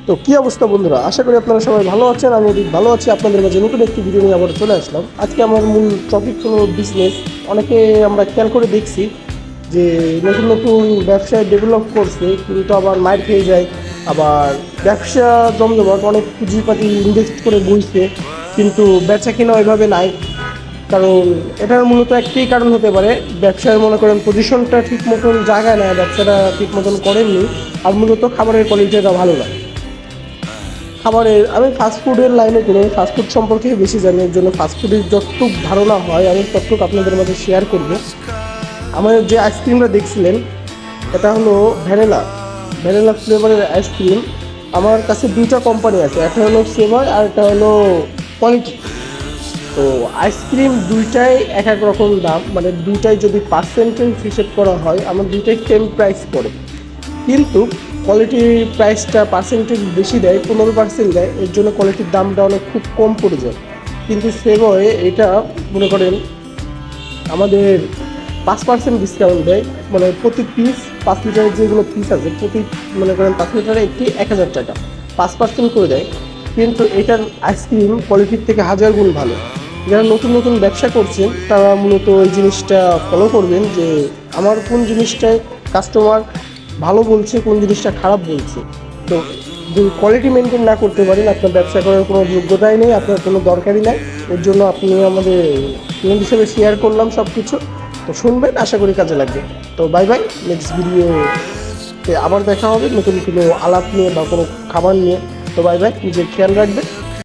তো কি অবস্থা বন্ধুরা, আশা করি আপনারা সবাই ভালো আছেন। আমি অধিক ভালো আছি। আপনাদের মাঝে নতুন একটি ভিডিও নিয়ে আবার চলে আসলাম। আজকে আমার মূল টপিক হলো বিজনেস। অনেকে আমরা খেয়াল করে দেখছি যে নতুন নতুন ব্যবসায় ডেভেলপ করছে, কিন্তু আবার মার খেয়ে যায়। আবার ব্যবসা জমজমাট, অনেক পুঁজিপাতি ইনভেস্ট করে বইছে, কিন্তু বেচা কিনা ওইভাবে নাই। কারণ এটার মূলত একটাই কারণ হতে পারে, ব্যবসায় মনে করেন পজিশনটা ঠিক মতন জায়গায় নেয়, ব্যবসাটা ঠিক মতন করেননি। আর মূলত খাবারের কোয়ালিটিটা ভালো না। খাবারের আমি ফাস্টফুডের লাইনে করি, আমি ফাস্টফুড সম্পর্কে বেশি জানি, এর জন্য ফাস্টফুডের যতটুক ধারণা হয় আমি ততটুক আপনাদের মাঝে শেয়ার করব। আমার যে আইসক্রিমটা দেখছিলেন, এটা হলো ভ্যানিলা ভ্যানিলা ফ্লেভারের আইসক্রিম। আমার কাছে দুইটা কোম্পানি আছে, একটা হলো সেভার আর একটা হলো কোয়ালিটি। তো আইসক্রিম দুইটাই এক এক রকম দাম, মানে দুইটাই যদি পার্সেন্টেজ হিসেব করা হয় আমার দুইটাই সেম প্রাইস পড়ে। কিন্তু কোয়ালিটির প্রাইসটা পার্সেন্টেজ বেশি দেয়, 15% দেয়, এর জন্য কোয়ালিটির দামটা অনেক খুব কম পড়ে যায়। কিন্তু সেভয়ে এটা মনে করেন আমাদের 5% ডিসকাউন্ট দেয়, মানে প্রতি পিস 5 লিটারের যেগুলো পিস আছে প্রতি মনে করেন 5 লিটারে একটি 1,000 টাকা 5% করে দেয়। কিন্তু এটার আইসক্রিম কোয়ালিটির থেকে হাজার গুণ ভালো। যারা নতুন নতুন ব্যবসা করছেন তারা মূলত এই জিনিসটা ফলো করবেন যে আমার কোন জিনিসটায় কাস্টমার ভালো বলছে, কোন জিনিসটা খারাপ বলছে। তো যদি কোয়ালিটি মেনটেন না করতে পারেন, আপনার ব্যবসা করার কোনো যোগ্যতাই নেই, আপনার কোনো দরকারই নাই। এর জন্য আপনি আমাদের ফ্রেন্ড হিসেবে শেয়ার করলাম সব কিছু। তো শুনবেন, আশা করি কাজে লাগবে। তো বাই বাই, নেক্সট ভিডিওতে আবার দেখা হবে নতুন কোনো আলাপ নিয়ে বা কোনো খাবার নিয়ে। তো বাই বাই, নিজের খেয়াল রাখবেন।